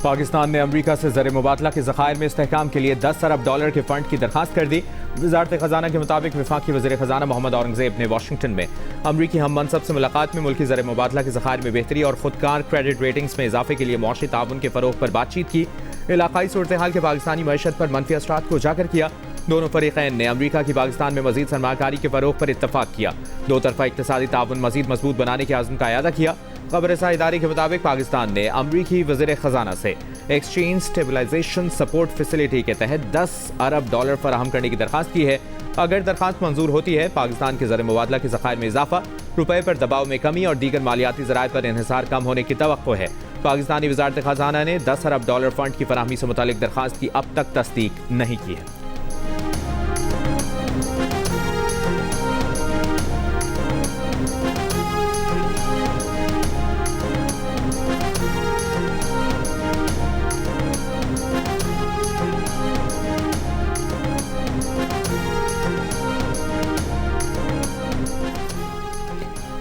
पाकिस्तान ने अमरीका से ज़र मुबादला के ज़खायर में इस्तेहकाम के लिए 10 अरब डॉलर के फंड की दरखास्त कर दी। वज़ारत ख़जाना के मुताबिक वफाकी वज़ीर ख़जाना मोहम्मद औरंगज़ेब ने वाशिंगटन में अमरीकी हम मनसब से मुलाकात में मुल्की ज़र मुबादला के ज़खायर में बेहतरी और खुदकार क्रेडिट रेटिंग्स में इजाफे के लिए मुआशी ताउन के फ़रोग़ पर बातचीत की। इलाकाई सूरत हाल के पाकिस्तानी मईशत पर मनफी असरात को उजागर किया। दोनों फरीक़ैन ने अमरीका की पाकिस्तान में मज़ीद सरमाकारी के फ़रोग़ पर इत्तफ़ाक़ किया। दो तरफ़ा इक़्तिसादी ताउन मज़ीद मजबूत बनाने के आज़म का अयादा किया। खबर-ए-रसा इदारे के मुताबिक पाकिस्तान ने अमरीकी वज़ीर ख़जाना से एक्सचेंज स्टेबलाइजेशन सपोर्ट फैसिलिटी के तहत 10 अरब डॉलर फराहम करने की दरखास्त की है। अगर दरखास्त मंजूर होती है, पाकिस्तान के ज़र मुबादला के ज़खायर में इजाफा, रुपये पर दबाव में कमी और दीगर मालियाती ज़राए पर इन्हिसार कम होने की तवक्को है। पाकिस्तानी वज़ारत ख़जाना ने 10 अरब डॉलर फंड की फराहमी से मुतालिक दरखास्त की अब तक तस्दीक नहीं की है।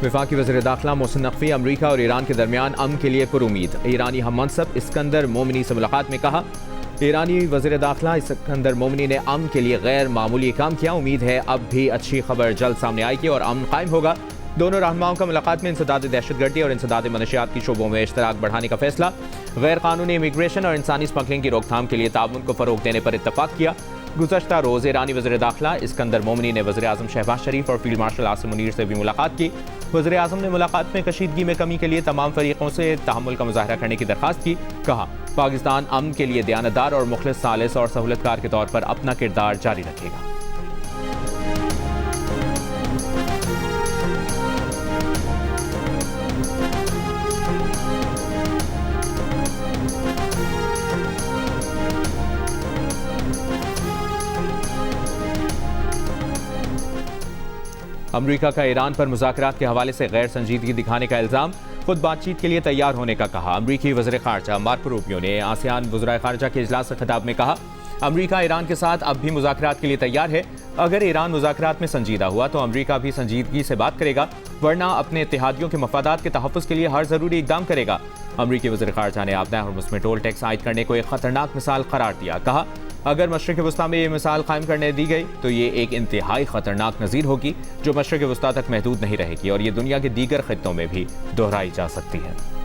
वफाकी वज़ीर दाखिला मोहसिन नकवी अमरीका और ईरान के दरमियान अमन के लिए पुरुमीद। ईरानी हम मनसब इस्कंदर मोमिनी से मुलाकात में कहा, ईरानी वज़ीर दाखिला इस्कंदर मोमिनी ने अमन के लिए गैर मामूली काम किया। उम्मीद है अब भी अच्छी खबर जल्द सामने आएगी और अमन कायम होगा। दोनों रहनुमाओं का मुलाकात में इंसदाद दहशतगर्दी और इंसदाद मनशियात की शोबों में इश्तराक बढ़ाने का फैसला, गैर कानूनी इमिग्रेशन और इंसानी स्मगलिंग की रोकथाम के लिए ताउन को फ़रोग़ देने पर इत्तफाक़ किया। गुज़श्ता रोज़ ईरानी वज़ीर दाखिला इस्कंदर मोमिनी ने वज़ीर आज़म शहबाज शरीफ और फील्ड मार्शल आसिम मुनीर से भी मुलाकात की। वज़ीर आज़म ने मुलाकात में कशीदगी में कमी के लिए तमाम फरीक़ों से तहम्मुल का मुज़ाहरा करने की दरख्वास्त की। कहा, पाकिस्तान अमन के लिए दयानतदार और मुखलिस सालिस और सहूलतकार के तौर पर अपना किरदार जारी रखेगा। अमरीका का ईरान पर मुज़ाकरात के हवाले से गैर संजीदगी दिखाने का इल्ज़ाम, खुद बातचीत के लिए तैयार होने का कहा। अमरीकी वज़ीर ख़ारजा मार्को रूबियो ने आसियान वज़राए ख़ारजा के इजलास से खिताब में कहा, अमरीका ईरान के साथ अब भी मुज़ाकरात के लिए तैयार है। अगर ईरान मुज़ाकरात में संजीदा हुआ तो अमरीका भी संजीदगी से बात करेगा, वरना अपने इत्तेहादियों के मफादात के तहफ़्फ़ुज़ के लिए हर ज़रूरी इक़दाम करेगा। अमरीकी वज़ीर ख़ारजा ने आपदा और उसमें टोल टैक्स आयद करने को एक ख़तरनाक मिसाल करार दिया। कहा, अगर मशरिक़ वस्ता में ये मिसाल कायम करने दी गई तो ये एक इंतहाई ख़तरनाक नज़ीर होगी जो मशरिक़ वस्ता तक महदूद नहीं रहेगी और ये दुनिया के दीगर ख़ित्तों में भी दोहराई जा सकती है।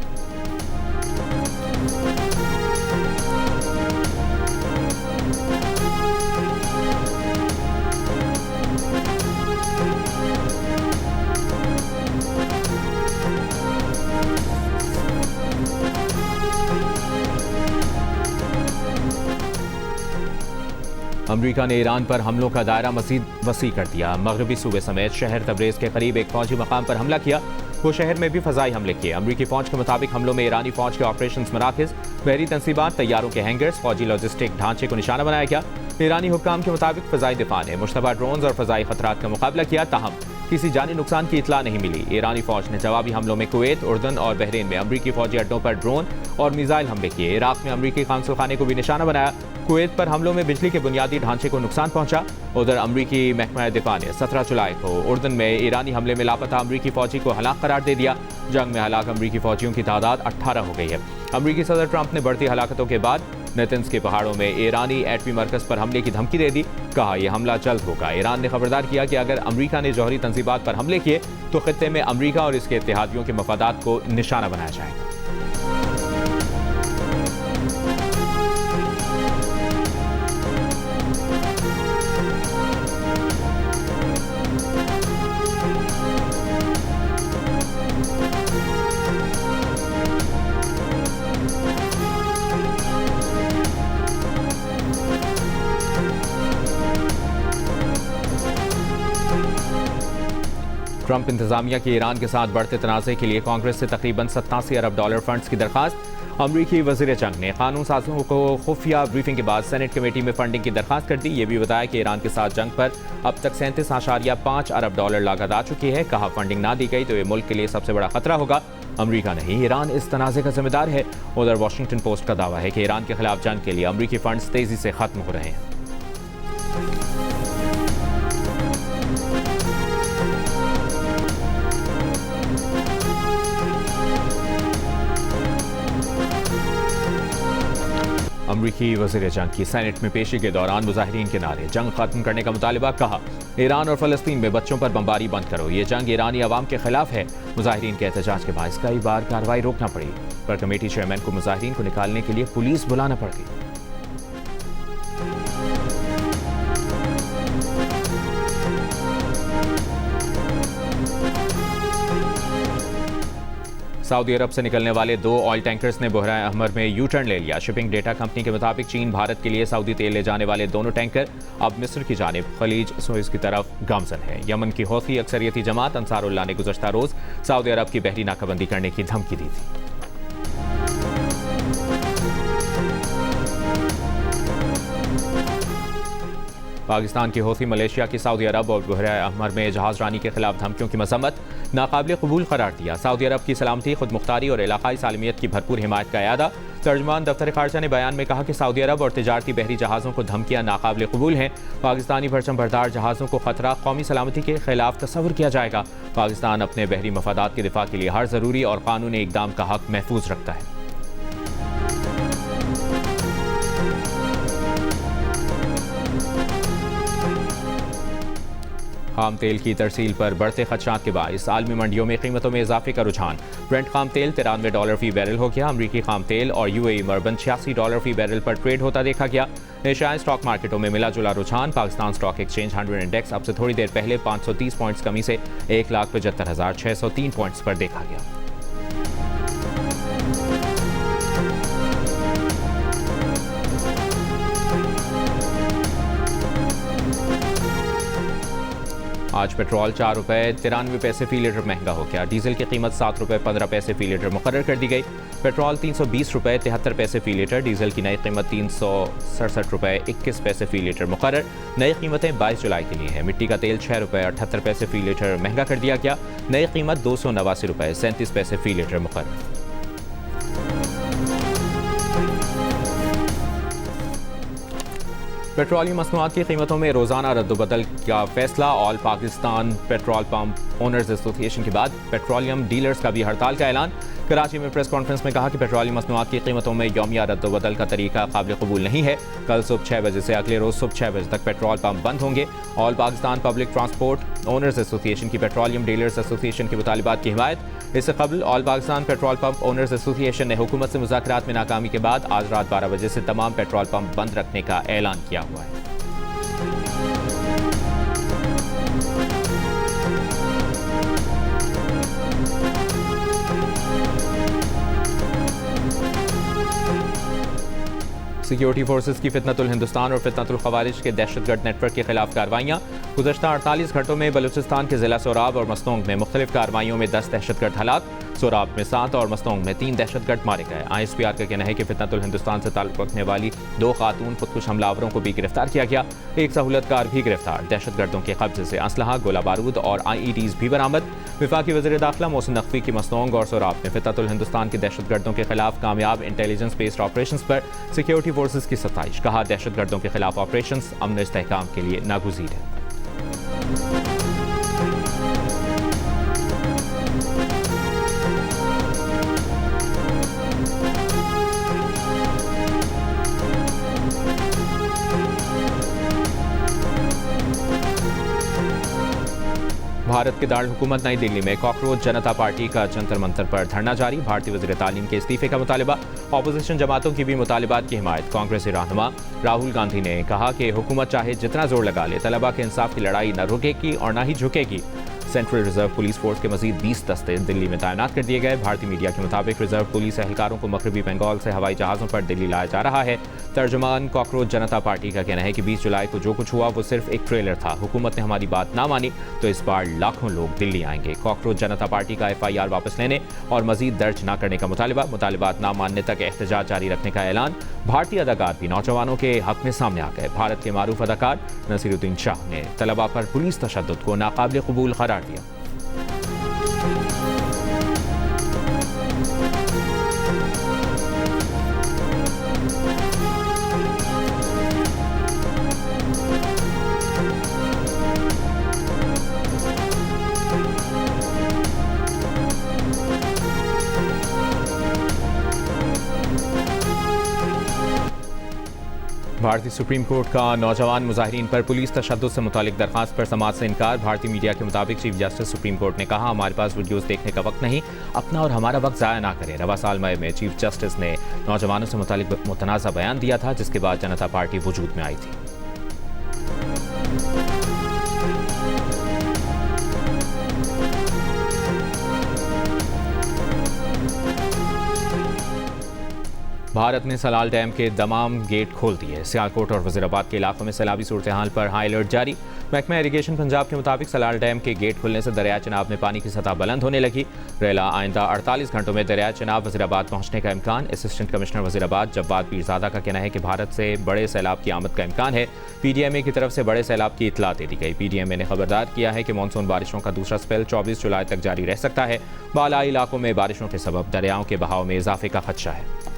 अमरीका ने ईरान पर हमलों का दायरा मज़ीद वसी कर दिया। मगरबी सूबे समेत शहर तब्रेज़ के करीब एक फौजी मकाम पर हमला किया। वो शहर में भी फ़ज़ाई हमले किए। अमरीकी फ़ौज के मुताबिक हमलों में ईरानी फ़ौज के ऑपरेशन मराकज़, बहरी तनसीबात, तैयारों के हैंगर्स, फ़ौजी लॉजिस्टिक ढांचे को निशाना बनाया गया। ईरानी हुक्काम के मुताबिक फ़ज़ाई दिफ़ा ने मुश्तबा ड्रोन्स और फ़ज़ाई ख़तरात का मुकाबला किया, ताहम किसी जानी नुकसान की इतला नहीं मिली। ईरानी फ़ौज ने जवाबी हमलों में कुवैत, उर्दन और बहरीन में अमरीकी फ़ौजी अड्डों पर ड्रोन और मिसाइल हमले किए। इराक़ में अमरीकी कांसुल खाने को भी निशाना बनाया। कुवैत पर हमलों में बिजली के बुनियादी ढांचे को नुकसान पहुंचा। उधर अमरीकी महकमा दिफा ने 17 जुलाई को उर्दन में ईरानी हमले में लापता अमरीकी फ़ौजी को हलाक करार दे दिया। जंग में हलाक अमरीकी फ़ौजियों की तादाद 18 हो गई है। अमरीकी सदर ट्रंप ने बढ़ती हलाकतों के बाद नेतन्स के पहाड़ों में ईरानी एटमी मरकज़ पर हमले की धमकी दे दी। कहा, यह हमला जल्द होगा। ईरान ने खबरदार किया कि अगर अमरीका ने जौहरी तंजीबात पर हमले किए तो खित्ते में अमरीका और इसके इत्तेहादियों के मफादात को निशाना बनाया जाएगा। ट्रंप इंतजामिया की ईरान के साथ बढ़ते तनाज़े के लिए कांग्रेस से तकरीबन 87 अरब डॉलर फंड्स की दरखास्त। अमरीकी वज़ीर जंग ने कानून साजों को खुफिया ब्रीफिंग के बाद सेनेट कमेटी में फंडिंग की दरखास्त कर दी। ये भी बताया कि ईरान के साथ जंग पर अब तक 37.5 अरब डॉलर लागत आ चुकी है। कहा, फंडिंग ना दी गई तो ये मुल्क के लिए सबसे बड़ा खतरा होगा। अमरीका नहीं, ईरान इस तनाज़े का जिम्मेदार है। उधर वाशिंगटन पोस्ट का दावा है कि ईरान के खिलाफ जंग के लिए अमरीकी फंड्स तेजी से खत्म हो रहे हैं। अमरीकी वज़ीर जंग की सेनेट में पेशी के दौरान मुजाहिरीन के नारे, जंग खत्म करने का मुतालिबा। कहा, ईरान और फ़लस्तीन में बच्चों पर बमबारी बंद करो, ये जंग ईरानी अवाम के खिलाफ है। मुजाहिरीन के एहतजाज के बायस कई बार कार्रवाई रोकना पड़ी, पर कमेटी चेयरमैन को मुजाहिरीन को निकालने के लिए पुलिस बुलाना पड़ गई। सऊदी अरब से निकलने वाले 2 ऑयल टैंकर्स ने बहरा अहमर में यू टर्न ले लिया। शिपिंग डेटा कंपनी के मुताबिक चीन भारत के लिए सऊदी तेल ले जाने वाले दोनों टैंकर अब मिस्र की जानिब खलीज सुएज की तरफ गामजन है। यमन की हौथी अक्सरियती जमात अंसारुल्लाह ने गुज़श्ता रोज सऊदी अरब की बहरी नाकाबंदी करने की धमकी दी थी। पाकिस्तान की हौथी मलेशिया की सऊदी अरब और बहरा अहमर में जहाज रानी के खिलाफ धमकियों की मजम्मत नाकाबिल कबूल करार दिया। सऊदी अरब की सलामती, खुद मुख्तारी और इलाकाई सालमियत की भरपूर हिमायत का अयादा। तर्जुमान दफ्तर खारजा ने बयान में कहा कि सऊदी अरब और तिजारती बहरी जहाज़ों को धमकियां नाकाबिल कबूल हैं। पाकिस्तानी परचम बरदार जहाज़ों को खतरा कौमी सलामती के खिलाफ तस्वुर किया जाएगा। पाकिस्तान अपने बहरी मफादात के दिफा के लिए हर ज़रूरी और कानूनी इकदाम का हक महफूज रखता है। खाम तेल की तरसील पर बढ़ते खदशात के बायस आलमी मंडियों में कीमतों में इजाफे का रुझान। ब्रेंट खाम तेल $93 फी बैरल हो गया। अमरीकी खाम तेल और UAE मर्बन $86 फी बैरल पर ट्रेड होता देखा गया। एशियाई स्टॉक मार्केटों में मिला जुला रुझान। पाकिस्तान स्टॉक एक्सचेंज 100 इंडेक्स अब से थोड़ी देर पहले 530 पॉइंट्स कमी से 1,75,603 पॉइंट्स पर देखा गया। आज पेट्रोल ₹4.93 फी लीटर महंगा हो गया। डीजल की कीमत ₹7.15 फी लीटर मुकर्रर कर दी गई। पेट्रोल ₹320.73 फी लीटर, डीजल की नई कीमत ₹367.21 फी लीटर मुकर्रर। नई कीमतें 22 जुलाई के लिए हैं। मिट्टी का तेल ₹6.78 फी लीटर महंगा कर दिया गया। नई कीमत ₹289.37 फी लीटर मुकर्रर। पेट्रोलियम मसनूआत की कीमतों में रोजाना रद्दबदल का फैसला। All Pakistan petrol pump owners association के बाद पेट्रोलियम डीलर्स का भी हड़ताल का ऐलान। कराची में प्रेस कॉन्फ्रेंस में कहा कि पेट्रोलियम मसनूआत की कीमतों में यौमिया रद्दबदल का तरीका काबिल कबूल नहीं है। कल सुबह 6 बजे से अगले रोज सुबह 6 बजे तक पेट्रोल पंप बंद होंगे। All Pakistan public transport owners association की पेट्रोलियम डीलर्स एसोसिएशन के मुतालिबात की हिमायत। इससे कबल all Pakistan petrol pump owners association ने हुकूमत से मुज़ाकरात में नाकामी के बाद आज रात 12 बजे से तमाम पेट्रोल पंप बंद रखने का ऐलान किया हुआ है। सिक्योरिटी फोर्सेस की फितनतुल हिंदुस्तान और फितनतुल खवारिज के दहशतगर्द नेटवर्क के खिलाफ कार्रवाइयाँ। गुज़श्ता 48 घंटों में बलूचिस्तान के जिला सोराब और मस्तोंग में मुख्तलिफ कार्रवाइयों में 10 दहशतगर्द हलाक। सोराब में 7 और मस्तोंग में 3 दहशतगर्द मारे गए। ISPR का कहना है कि फितनतुल हिंदुस्तान से ताल्लुक़ रखने वाली 2 खातून खुदकुश हमलावरों को भी गिरफ्तार किया गया। एक सहूलतकार भी गिरफ्तार। दहशतगर्दों के कब्जे से असलहा, गोला बारूद और IEDs भी बरामद। वफाकी वज़ीर दाखिला मोहसिन नकवी की मस्तोंग और सोराब में फितनतुल हिंदुस्तान के दहशतगर्दों के खिलाफ कामयाब इंटेलिजेंस बेस्ड ऑपरेशन पर सिक्योरिटी फोर्सेस की सताइश। कहा, दहशतगर्दों के खिलाफ ऑपरेशन अमन इस्तेहकाम के लिए नागुज़ीर है। भारत के दारुल हुकूमत नई दिल्ली में कॉकरोच जनता पार्टी का जंतर मंतर पर धरना जारी। भारतीय वज़ीर तालीम के इस्तीफे का मुतालिबा। अपोजिशन जमातों की भी मुतालिबात की हिमायत। कांग्रेसी रहनुमा राहुल गांधी ने कहा कि हुकूमत चाहे जितना जोर लगा ले, तलबा के इंसाफ की लड़ाई न रुकेगी और न ही झुकेगी। सेंट्रल रिजर्व पुलिस फोर्स के मजीद 20 दस्ते दिल्ली में तैनात कर दिए गए। भारतीय मीडिया के मुताबिक रिजर्व पुलिस एहलकारों को मगरबी बंगाल से हवाई जहाज़ों पर दिल्ली लाया जा रहा है। तर्जुमान कॉकरोच जनता पार्टी का कहना है कि 20 जुलाई को जो कुछ हुआ वो सिर्फ एक ट्रेलर था। हुकूमत ने हमारी बात ना मानी तो इस बार लाखों लोग दिल्ली आएंगे। कॉकरोच जनता पार्टी का FIR वापस लेने और मजीद दर्ज न करने का मुतालिबात ना मानने तक एहतजाज जारी रखने का ऐलान। भारतीय अदाकार भी नौजवानों के हक में सामने आ गए। भारत के मारूफ अदाकार नसीरुद्दीन शाह ने तलबा पर पुलिस तशद्दुद को नाकाबिल कबूल करार दिया। भारतीय सुप्रीम कोर्ट का नौजवान मुजाहिरीन पर पुलिस तशद्दुद से मुतालिक दरख्वास्त पर समाअत से इनकार। भारतीय मीडिया के मुताबिक चीफ जस्टिस सुप्रीम कोर्ट ने कहा, हमारे पास वीडियोस देखने का वक्त नहीं, अपना और हमारा वक्त ज़ाया ना करें। रवा साल मई में चीफ जस्टिस ने नौजवानों से मुतालिक मुतनाज़ा बयान दिया था, जिसके बाद जनता पार्टी वजूद में आई थी। भारत ने सलाल डैम के तमाम गेट खोल दिए। सियालकोट और वजीराबाद के इलाकों में सैलाबी सूरत हाल पर हाई अलर्ट जारी। महकमा इरीगेशन पंजाब के मुताबिक सलाल डैम के गेट खुलने से दरिया चनाब में पानी की सतह बुलंद होने लगी। रेला आइंदा 48 घंटों में दरिया चनाब वजीराबाद पहुंचने का इम्कान। असिस्टेंट कमिश्नर वजीराबाद जब्बाद पीरजादा का कहना है कि भारत से बड़े सैलाब की आमद का इम्कान है। PDMA की तरफ से बड़े सैलाब की इतला दे दी गई। PDMA ने खबरदार किया है कि मानसून बारिशों का दूसरा स्पेल 24 जुलाई तक जारी रह सकता है। बालाई इलाकों में बारिशों के सबब दरियाओं के बहाव में इजाफे का खदशा है।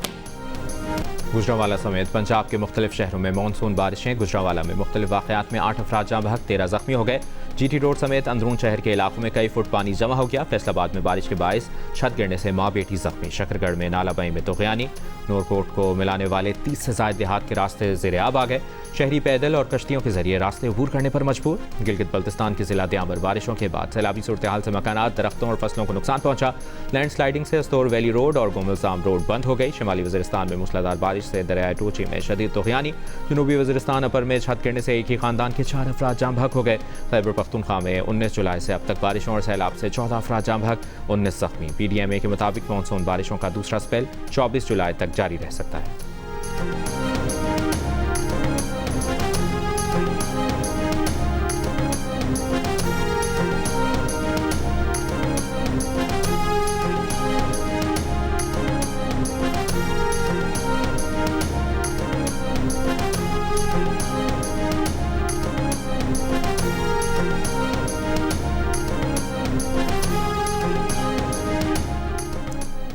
गुजरांवाला समेत पंजाब के मुख्तलिफ शहरों में मानसून बारिशें। गुजरांवाला में मुख्तलिफ वाक़यात में 8 अफराद जाँ बहक, 13 जख्मी हो गए। GT रोड समेत अंदरून शहर के इलाकों में कई फुट पानी जमा हो गया। फैसलाबाद में बारिश के बायस छत गिरने से माँ बेटी जख्मी। शकरगढ़ में नालाबई में तुग़यानी। नूरकोट को मिलाने वाले 30 से ज़ायद देहात के रास्ते ज़ेर-ए-आब आ गए। शहरी पैदल और कश्तियों के जरिए रास्ते अबूर करने पर मजबूर। गिलगित बल्तिस्तान के ज़िला दियामर बारिशों के बाद सैलाबी सूरत हाल से मकानात, दरख्तों और फसलों को नुकसान पहुंचा। लैंड स्लाइडिंग से अस्तोर वैली रोड और गुमलजाम रोड बंद हो गई। शिमाली वज़ीरिस्तान में मूसलाधार बारिश से दरियाए टूची में शदीद तुग़यानी। जनूबी वज़ीरिस्तान अपर में छत गिरने से एक ही खानदान के 4 अफराद जाँ बहक हो गए। खैबर पख्तूनख्वा में 19 जुलाई से अब तक बारिशों और सैलाब से 14 अफराद जाँ बहक, 19 जख्मी। PDMA के मुताबिक मानसून बारिशों का दूसरा स्पेल 24 जुलाई तक जारी रह सकता है।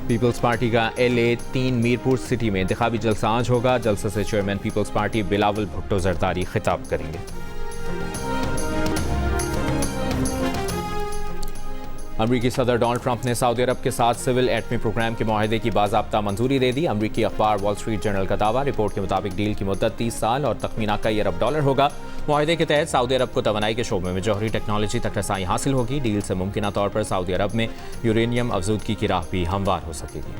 पीपल्स पार्टी का LA-3 मीरपुर सिटी में इंतखाबी जलसा आज होगा। जलसे से चेयरमैन पीपल्स पार्टी बिलावल भुट्टो जरदारी खिताब करेंगे। अमरीकी सदर डोनाल्ड ट्रंप ने सऊदी अरब के साथ सिविल एटमी प्रोग्राम के मुआहदे की बाज़ाब्ता मंजूरी दे दी। अमरीकी अखबार वॉल स्ट्रीट जर्नल का दावा। रिपोर्ट के मुताबिक डील की मुद्दत 30 साल और तखमीना कई अरब डॉलर होगा। मुआहदे के तहत सऊदी अरब को तवानाई के शोबे में जौहरी टेक्नोलॉजी तक रसाई हासिल होगी। डील से मुमकिना तौर पर सऊदी अरब में यूरेनियम अफजूदगी की राह भी हमवार हो सकेगी।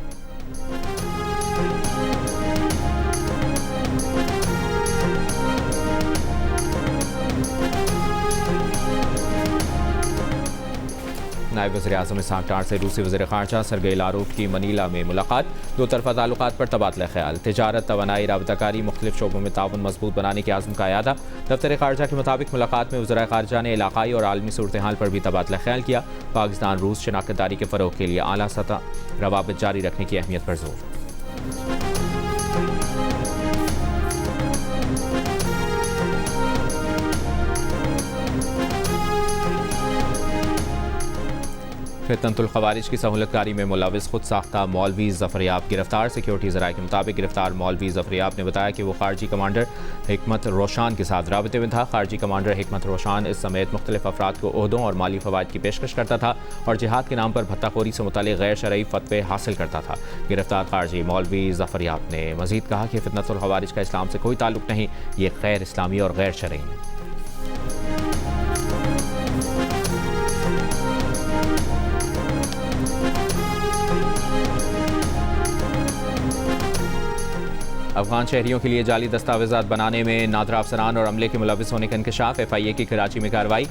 नायब वज़ीर-ए-आज़म इसहाक डार से रूसी वज़ीर ख़ारजा सरगेई लारोव की मनीला में मुलाकात। दो तरफ़ा ताल्लुकात पर तबादला ख्याल। तिजारत, तवानाई, राबताकारी, मुख्तलिफ शोबों में ताउन मजबूत बनाने के आज़म का यादा। दफ्तर ख़ारजा के मुताबिक मुलाकात में वज़ीर ख़ारजा ने इलाक़ाई और आलमी सूरत हाल पर भी तबादला ख्याल किया। पाकिस्तान रूस शनाख्तदारी के फ़रोग़ के लिए आला सतह रवाबित जारी रखने की अहमियत पर जोर। फितनतुल ख़वारिज की सहूलतकारी में मुलविस खुद साख्ता मौलवी ज़फ़रयाब गिरफ्तार। सिक्योरिटी ज़राए के मुताबिक गिरफ्तार मौलवी ज़फ़रयाब ने बताया कि वो खारजी कमांडर हिकमत रोशान के साथ राबते में था। खारजी कमांडर हिकमत रोशान इस समेत मुख्तलिफ अफराद को ओहदों और माली फ़वाइद की पेशकश करता था और जिहाद के नाम पर भत्ताखोरी से मुतालिक गैर शरई फ़तवे हासिल करता था। गिरफ्तार खारजी मौलवी ज़फ़रयाब ने मज़ीद कहा कि फितनतुल ख़वारिज का इस्लाम से कोई ताल्लुक़ नहीं, ये गैर इस्लामी और गैर शरई है। अफगान शहरियों के लिए जाली दस्तावेजात बनाने में नादरा अफसरान और अमले के मुलविस होने का इंकशाफ। FIA की कराची में कार्रवाई।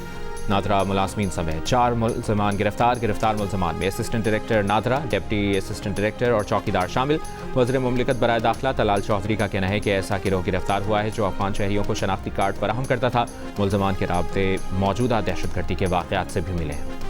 नादरा मुलाजमीन समेत 4 मुलजमान गिरफ्तार। गिरफ्तार मुलजमान में assistant director NADRA, deputy assistant director और चौकीदार शामिल। वज़ीर मुमलिकत बराए दाखिला तलाल चौधरी का कहना है कि ऐसा गिरोह गिरफ्तार हुआ है जो अफगान शहरियों को शनाख्ती कार्ड फराहम करता था। मुलजमान के राब्ते मौजूदा दहशतगर्दी के वाक़यात से भी मिले हैं।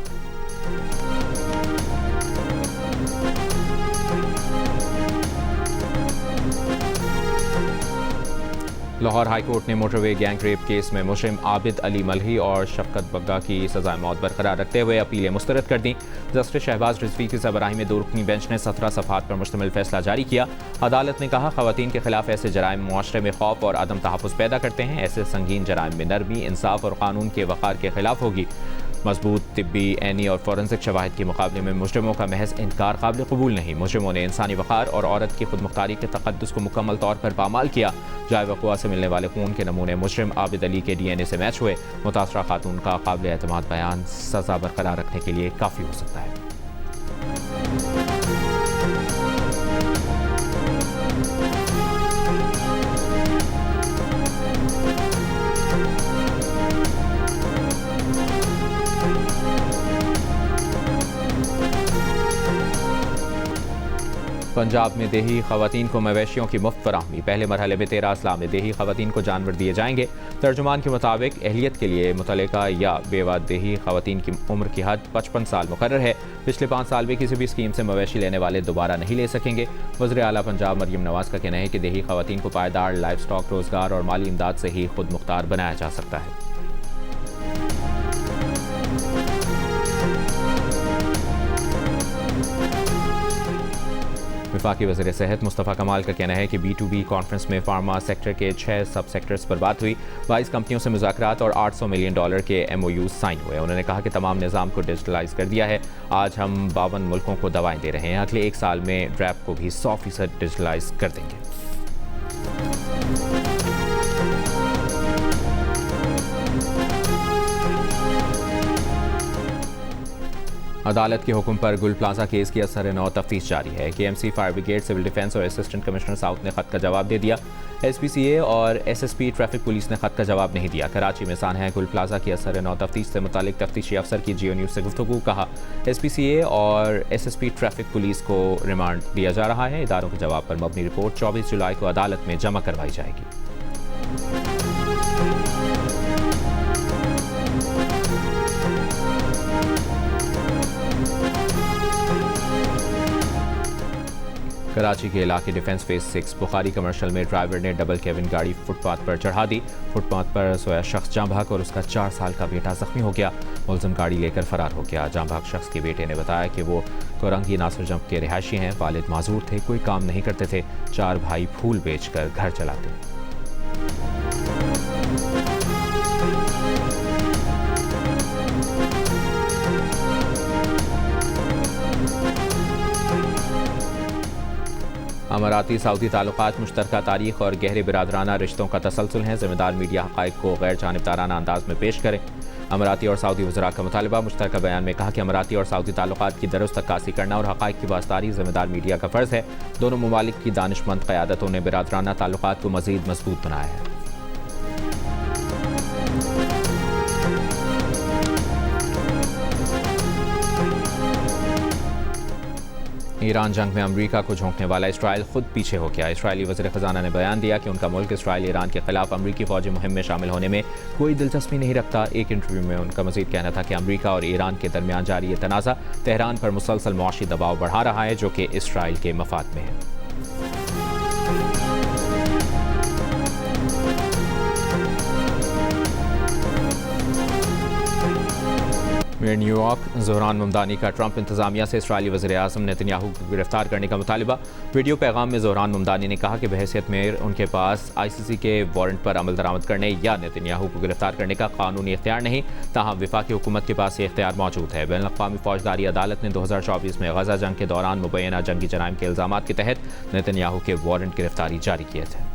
लाहौर हाई कोर्ट ने मोटरवे गैंग रेप केस में मुजरिम आबिद अली मलही और शफकत बग्गा की सज़ाए मौत बरकरार रखते हुए अपीलें मुस्तरद कर दी। जस्टिस शहबाज रिजवी की सरबराही में 2 रुकनी बेंच ने 17 सफ़हात पर मुश्तमिल फैसला जारी किया। अदालत ने कहा, ख़वातीन के खिलाफ ऐसे जराइम मुआशरे में खौफ और अदम तहफ़्फ़ुज़ पैदा करते हैं। ऐसे संगीन जराइम में नरमी, इंसाफ और कानून के वक़ार के खिलाफ होगी। मजबूत तिब्बी, एनी और फॉरेंसिक शवाहिद के मुकाबले में मुजरिमों का महज इनकार काबिल कबूल नहीं। मुजरिमों ने इंसानी वक़ार और औरत की खुद मुख्तारी के तक़द्दुस को मुकम्मल तौर पर पामाल किया। जाए वक़ुआ से मिलने वाले खून के नमूने मुजरिम आबिद अली के DNA से मैच हुए। मुतासरा खातून का काबिल एतमाद बयान सज़ा बरकरार रखने के लिए काफ़ी हो सकता है। पंजाब में देही खवातीन को मवेशियों की मुफ्त फराहमी। पहले मरहले में 13 अजला में देही खवातीन को जानवर दिए जाएंगे। तर्जुमान के मुताबिक अहलियत के लिए मुतल्लिका या बेवा देही खवातीन की उम्र की हद 55 साल मुकर्रर है। पिछले 5 साल में किसी भी स्कीम से मवेशी लेने वाले दोबारा नहीं ले सकेंगे। वज़ीर आला पंजाब मरियम नवाज का कहना है कि देही खवातीन को पायदार लाइफ स्टॉक, रोजगार और माली इमदाद से ही खुद मुख्तार बनाया जा सकता है। वफाकी वज़ीर सेहत मुस्तफ़ा कमाल का कहना है कि B2B कॉन्फ्रेंस में फार्मा सेक्टर के 6 सब सेक्टर्स पर बात हुई। 22 कंपनियों से मुज़ाकरात और $800 मिलियन के MOU साइन हुए। उन्होंने कहा कि तमाम निज़ाम को डिजिटलाइज कर दिया है। आज हम 52 मुल्कों को दवाएं दे रहे हैं। अगले 1 साल में ड्रैप को भी 100% डिजिटलाइज कर देंगे। अदालत के हुक्म पर गुल प्लाजा केस की असर-ए-नौ तफ्तीश जारी है। KMC, fire brigade, civil defence और असिस्टेंट कमिश्नर साउथ ने खत का जवाब दे दिया। SPCA और SSP ट्रैफिक पुलिस ने खत का जवाब नहीं दिया। कराची में सान है गुल प्लाजा की असर-ए-नौ तफ्तीश से मुतालिक तफ्तीशी अफसर की जियो न्यूज़ से गुफ्तगू। कहा SPCA और SSP ट्रैफिक पुलिस को रिमांड दिया जा रहा है। इदारों के जवाब पर मबनी रिपोर्ट 24 जुलाई को अदालत में जमा करवाई जाएगी। कराची के इलाके डिफेंस फेज 6 बुखारी कमर्शियल में ड्राइवर ने डबल केबिन गाड़ी फुटपाथ पर चढ़ा दी। फुटपाथ पर सोया शख्स जाँ भाग और उसका 4 साल का बेटा जख्मी हो गया। मुलजिम गाड़ी लेकर फरार हो गया। जाँ भाग शख्स के बेटे ने बताया कि वो कोरंगी नासिर जंप के रिहायशी हैं। वालिद माजूर थे, कोई काम नहीं करते थे। 4 भाई फूल बेचकर घर चलाते। अमाराती सऊदी ताल्लुकात मुश्तरका तारीख और गहरे बिरादराना रिश्तों का तसलसल है। ज़िम्मेदार मीडिया हक़ाइक़ को गैर जानिबदाराना अंदाज में पेश करें। अमाराती और सऊदी वज़रा का मुतालबा। मुश्तरका बयान में कहा कि अमाराती और सऊदी ताल्लुकात की दुरुस्त अक्कासी करना और हक़ाइक़ की बाज़दारी ज़िम्मेदार मीडिया का फ़र्ज़ है। दोनों ममालिक की दानिशमंद क़यादतों ने बिरादराना ताल्लुकात को मज़ीद मजबूत बनाया है। ईरान जंग में अमरीका को झोंकने वाला इसराइल खुद पीछे हो गया। इसराइली वज़ीर ख़ज़ाना ने बयान दिया कि उनका मुल्क इसराइल ईरान के खिलाफ अमरीकी फ़ौजी मुहिम में शामिल होने में कोई दिलचस्पी नहीं रखता। एक इंटरव्यू में उनका मज़ीद कहना था कि अमरीका और ईरान के दरमियान जारी ये तनाज़ा तेहरान पर मुसलसल मुआशी दबाव बढ़ा रहा है, जो कि इसराइल के मफाद में है। न्यूयॉर्क, ज़ोहरान ममदानी का ट्रंप इंतज़ामिया से इसराइली वज़ीर-ए-आज़म नेतन्याहू को गिरफ्तार करने का मुतालिबा। वीडियो पैगाम में ज़ोहरान ममदानी ने कहा कि बहैसियत में उनके पास ICC के वारंट पर अमल दरामद करने या नेतन्याहू को गिरफ्तार करने का कानूनी इख्तियार नहीं, ताहम वफाकी हुकूमत के पास ये इख्तियार मौजूद है। बैनुल-अक़वामी फ़ौजदारी अदालत ने 2024 में गज़ा जंग के दौरान मुबैना जंगी जराइम के इल्ज़ामात के तहत नेतन्याहू के वारंट गिरफ्तारी जारी किए थे।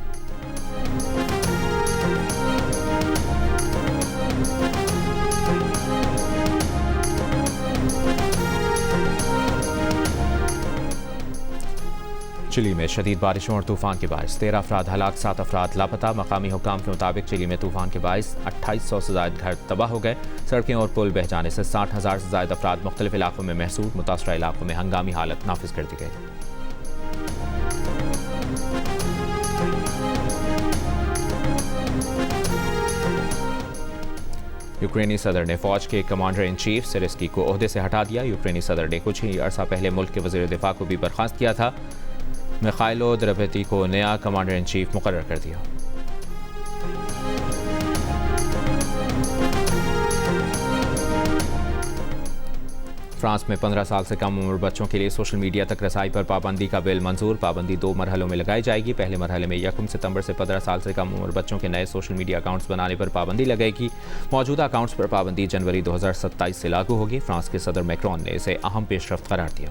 चिली में शदीद बारिशों और तूफान के बायस 13 अफराद हलाक, 7 अफराद लापता। मकामी हुक्काम के मुताबिक चिली में तूफान के बायस 2800 से ज़ायद घर तबाह हो गए। सड़कें और पुल बह जाने से 60,000 से ज़ायद अफराद मुख्तलिफ इलाकों में महसूस। मुतासरा इलाकों में हंगामी हालत नाफिज कर दी गई। यूक्रेनी सदर ने फौज के कमांडर इन चीफ सिरिस्की को ओहदे से हटा दिया। यूक्रेनी सदर ने कुछ ही अरसा पहले मुल्क के वज़ीर दिफा को भी बर्खास्त किया था। मिखाइलो द्रपेती को नया कमांडर इन चीफ मुकर्रर कर दिया। फ्रांस में 15 साल से कम उम्र बच्चों के लिए सोशल मीडिया तक रसाई पर पाबंदी का बिल मंजूर। पाबंदी 2 मरहलों में लगाई जाएगी। पहले मरहले में 1 सितंबर से 15 साल से कम उम्र बच्चों के नए सोशल मीडिया अकाउंट्स बनाने पर पाबंदी लगेगी। मौजूदा अकाउंट्स पर पाबंदी जनवरी 2027 से लागू होगी। फ्रांस के सदर मैक्रोन ने इसे अहम पेशरफ्त करार दिया।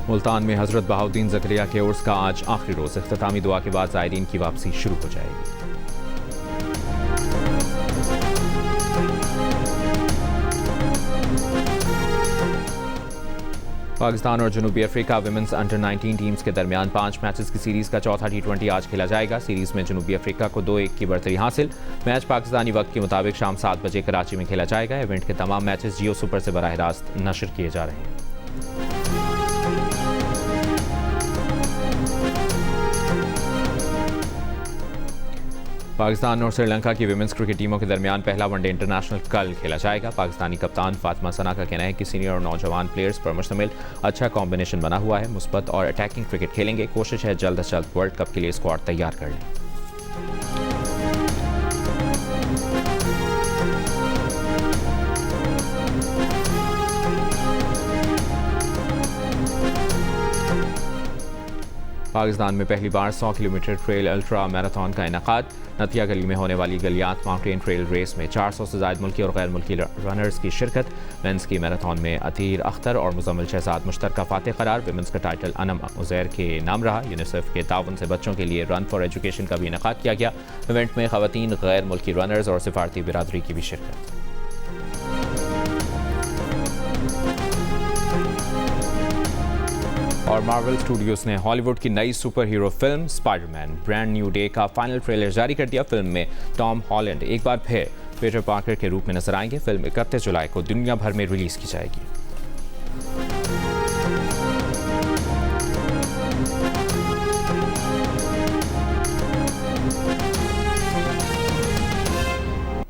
मुल्तान में हजरत बहाउद्दीन ज़करिया के उर्स का आज आखिरी रोज। इख्तितामी दुआ के बाद ज़ायरीन की वापसी शुरू हो जाएगी। पाकिस्तान और जनूबी अफ्रीका विमेंस अंडर 19 टीम्स के दरमियान 5 मैचेस की सीरीज का चौथा T20 आज खेला जाएगा। सीरीज में जनूबी अफ्रीका को 2-1 की बढ़तरी हासिल। मैच पाकिस्तानी वक्त के मुताबिक शाम 7 बजे कराची में खेला जाएगा। इवेंट के तमाम मैचेस जियो सुपर से बराह रास्त नशर किए जा रहे हैं। पाकिस्तान और श्रीलंका की विमेंस क्रिकेट टीमों के दरमियान पहला वनडे इंटरनेशनल कल खेला जाएगा। पाकिस्तानी कप्तान फातिमा सना का कहना है कि सीनियर और नौजवान प्लेयर्स पर मुश्तमिल अच्छा कॉम्बिनेशन बना हुआ है। मुस्बत और अटैकिंग क्रिकेट खेलेंगे। कोशिश है जल्द से जल्द वर्ल्ड कप के लिए स्क्वाड तैयार कर लें। पाकिस्तान में पहली बार 100 किलोमीटर ट्रेल अल्ट्रा मैराथन का इनेकाद। नतिया गली में होने वाली गलियात माउंटेन ट्रेल रेस में 400 से ज़ायद मुल्की और गैर मुल्की रनर्स की शिरकत। मेंस की मैराथन में अतीर अख्तर और मुजम्मिल शहजाद मुश्तरका फातेह करार। विमेंस का टाइटल अनम उज़ैर के नाम रहा। यूनिसेफ के ताउन से बच्चों के लिए रन फॉर एजुकेशन का भी इनेकाद किया गया। इवेंट में ख़वातीन, गैर मुल्की रनर्स और सिफारती बिरादरी की भी शिरकत। और मार्वल स्टूडियोज ने हॉलीवुड की नई super hero film Spiderman brand new day का फाइनल ट्रेलर जारी कर दिया। फिल्म में टॉम हॉलैंड एक बार फिर पीटर पार्कर के रूप में नजर आएंगे। फिल्म 31 जुलाई को दुनिया भर में रिलीज की जाएगी।